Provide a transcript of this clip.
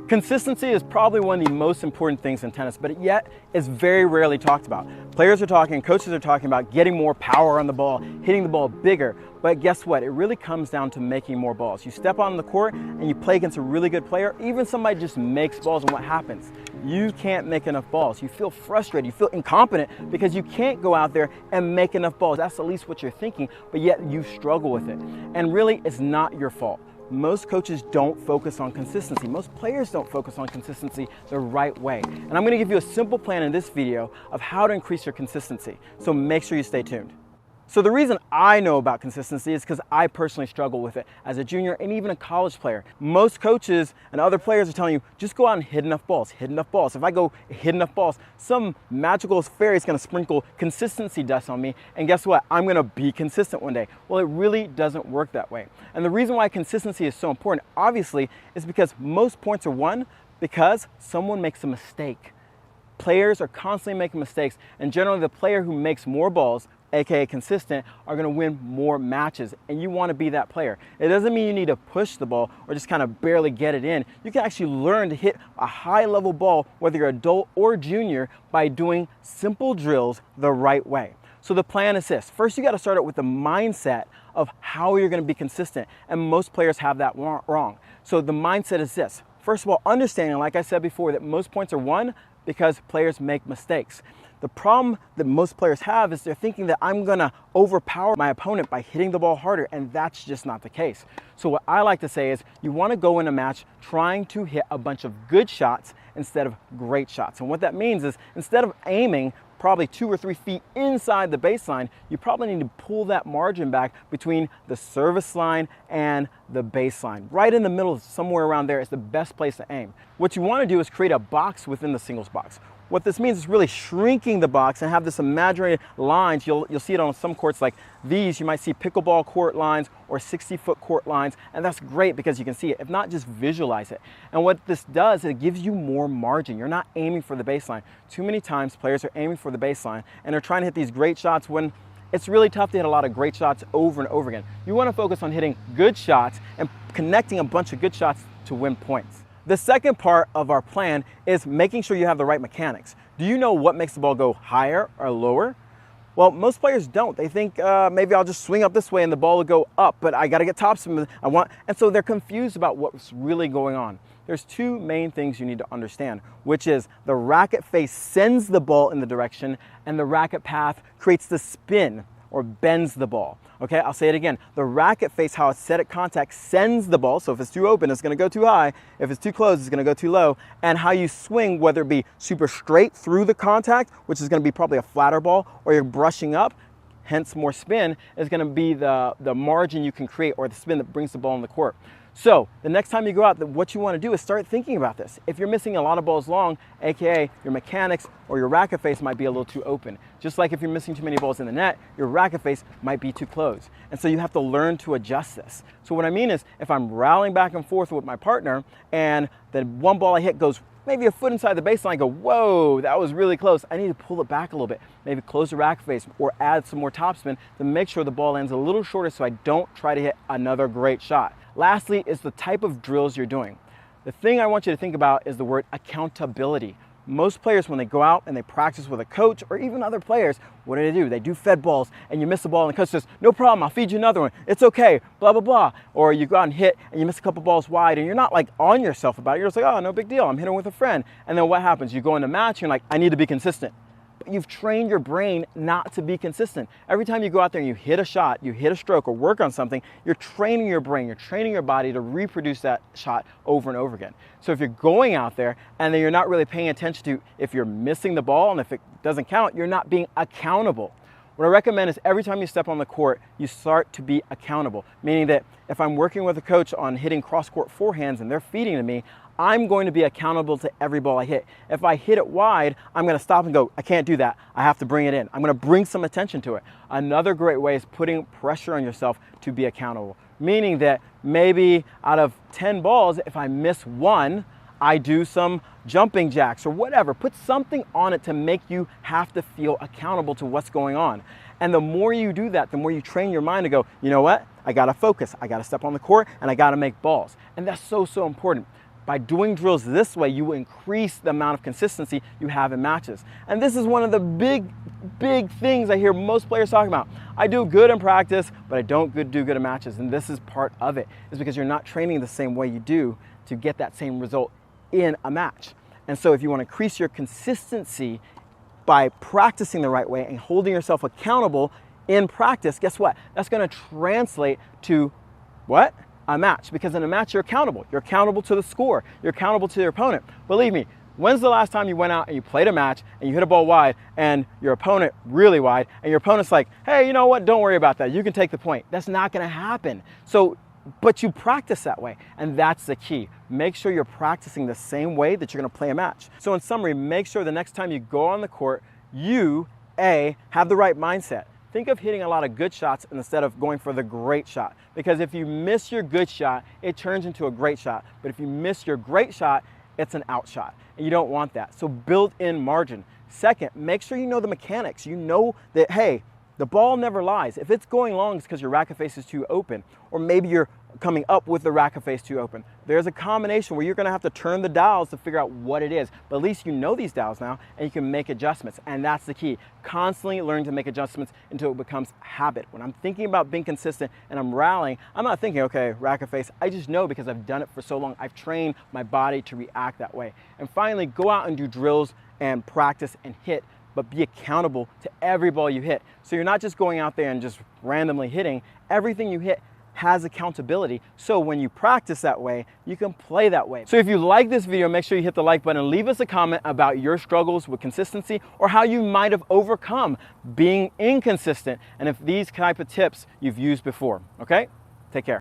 Consistency is probably one of the most important things in tennis, but yet is very rarely talked about. Players are talking, coaches are talking about getting more power on the ball, hitting the ball bigger, but guess what? It really comes down to making more balls. You step on the court and you play against a really good player, even somebody just makes balls, and what happens? You can't make enough balls. You feel frustrated, you feel incompetent because you can't go out there and make enough balls. That's at least what you're thinking, but yet you struggle with it. And really, it's not your fault. Most coaches don't focus on consistency. Most players don't focus on consistency the right way. And I'm gonna give you a simple plan in this video of how to increase your consistency. So make sure you stay tuned. So the reason I know about consistency is because I personally struggle with it as a junior and even a college player. Most coaches and other players are telling you, just go out and hit enough balls, hit enough balls. If I go hit enough balls, some magical fairy is gonna sprinkle consistency dust on me, and guess what? I'm gonna be consistent one day. Well, it really doesn't work that way. And the reason why consistency is so important, obviously, is because most points are won because someone makes a mistake. Players are constantly making mistakes, and generally the player who makes more balls, aka consistent, are going to win more matches, and you want to be that player. It doesn't mean you need to push the ball or just kind of barely get it in. You can actually learn to hit a high level ball, whether you're adult or junior, by doing simple drills the right way. So the plan is this. First, you got to start out with the mindset of how you're going to be consistent, and most players have that wrong. So the mindset is this. First of all, understanding, like I said before, that most points are won because players make mistakes. The problem that most players have is they're thinking that I'm gonna overpower my opponent by hitting the ball harder, and that's just not the case. So what I like to say is you wanna go in a match trying to hit a bunch of good shots instead of great shots. And what that means is instead of aiming probably 2 or 3 feet inside the baseline, you probably need to pull that margin back between the service line and the baseline. Right in the middle, somewhere around there is the best place to aim. What you wanna do is create a box within the singles box. What this means is really shrinking the box and have this imaginary lines. You'll see it on some courts like these. You might see pickleball court lines or 60-foot court lines, and that's great because you can see it. If not, just visualize it. And what this does, it gives you more margin. You're not aiming for the baseline. Too many times players are aiming for the baseline and they're trying to hit these great shots when it's really tough to hit a lot of great shots over and over again. You want to focus on hitting good shots and connecting a bunch of good shots to win points. The second part of our plan is making sure you have the right mechanics. Do you know what makes the ball go higher or lower? Well, most players don't. They think maybe I'll just swing up this way and the ball will go up, but I got to get topspin. And so they're confused about what's really going on. There's 2 main things you need to understand, which is the racket face sends the ball in the direction and the racket path creates the spin or bends the ball. Okay, I'll say it again. The racket face, how it's set at contact, sends the ball. So if it's too open, it's gonna go too high. If it's too closed, it's gonna go too low. And how you swing, whether it be super straight through the contact, which is gonna be probably a flatter ball, or you're brushing up, hence more spin, is gonna be the margin you can create or the spin that brings the ball in the court. So the next time you go out, what you want to do is start thinking about this. If you're missing a lot of balls long, aka your mechanics or your racket face might be a little too open. Just like if you're missing too many balls in the net, your racket face might be too closed. And so you have to learn to adjust this. So what I mean is if I'm rallying back and forth with my partner and the one ball I hit goes maybe a foot inside the baseline, I go, whoa, that was really close. I need to pull it back a little bit. Maybe close the racket face or add some more topspin to make sure the ball lands a little shorter so I don't try to hit another great shot. Lastly is the type of drills you're doing. The thing I want you to think about is the word accountability. Most players, when they go out and they practice with a coach or even other players, what do? They do fed balls and you miss a ball and the coach says, no problem, I'll feed you another one. It's okay, blah, blah, blah. Or you go out and hit and you miss a couple balls wide and you're not like on yourself about it. You're just like, oh, no big deal, I'm hitting with a friend. And then what happens? You go in a match, you're like, I need to be consistent. But you've trained your brain not to be consistent. Every time you go out there and you hit a shot, you hit a stroke or work on something, you're training your brain, you're training your body to reproduce that shot over and over again. So if you're going out there and then you're not really paying attention to if you're missing the ball and if it doesn't count, you're not being accountable. What I recommend is every time you step on the court, you start to be accountable, meaning that if I'm working with a coach on hitting cross-court forehands and they're feeding to me, I'm going to be accountable to every ball I hit. If I hit it wide, I'm going to stop and go, I can't do that. I have to bring it in. I'm going to bring some attention to it. Another great way is putting pressure on yourself to be accountable, meaning that maybe out of 10 balls, if I miss one, I do some jumping jacks or whatever. Put something on it to make you have to feel accountable to what's going on. And the more you do that, the more you train your mind to go, you know what? I got to focus. I got to step on the court and I got to make balls. And that's so, so important. By doing drills this way, you will increase the amount of consistency you have in matches. And this is one of the big things I hear most players talking about. I do good in practice, but I don't do good in matches. And this is part of it, is because you're not training the same way you do to get that same result in a match. And so if you want to increase your consistency by practicing the right way and holding yourself accountable in practice, guess what? That's going to translate to what? A match. Because in a match, you're accountable. You're accountable to the score. You're accountable to your opponent. Believe me, when's the last time you went out and you played a match and you hit a ball wide and your opponent really wide and your opponent's like, hey, you know what? Don't worry about that. You can take the point. That's not going to happen. But you practice that way, and that's the key. Make sure you're practicing the same way that you're going to play a match. So in summary, make sure the next time you go on the court, you, have the right mindset. Think of hitting a lot of good shots instead of going for the great shot. Because if you miss your good shot, it turns into a great shot. But if you miss your great shot, it's an out shot. And you don't want that. So build in margin. Second, make sure you know the mechanics. You know that, hey, the ball never lies. If it's going long, it's because your racket face is too open, or maybe you're coming up with the racket face too open. There's a combination where you're going to have to turn the dials to figure out what it is. But at least you know these dials now, and you can make adjustments. And that's the key. Constantly learn to make adjustments until it becomes habit. When I'm thinking about being consistent and I'm rallying, I'm not thinking, okay, racket face. I just know because I've done it for so long. I've trained my body to react that way. And finally, go out and do drills and practice and hit, but be accountable to every ball you hit. So you're not just going out there and just randomly hitting. Everything you hit has accountability. So when you practice that way, you can play that way. So if you like this video, make sure you hit the like button and leave us a comment about your struggles with consistency or how you might have overcome being inconsistent, and if these type of tips you've used before. Okay? Take care.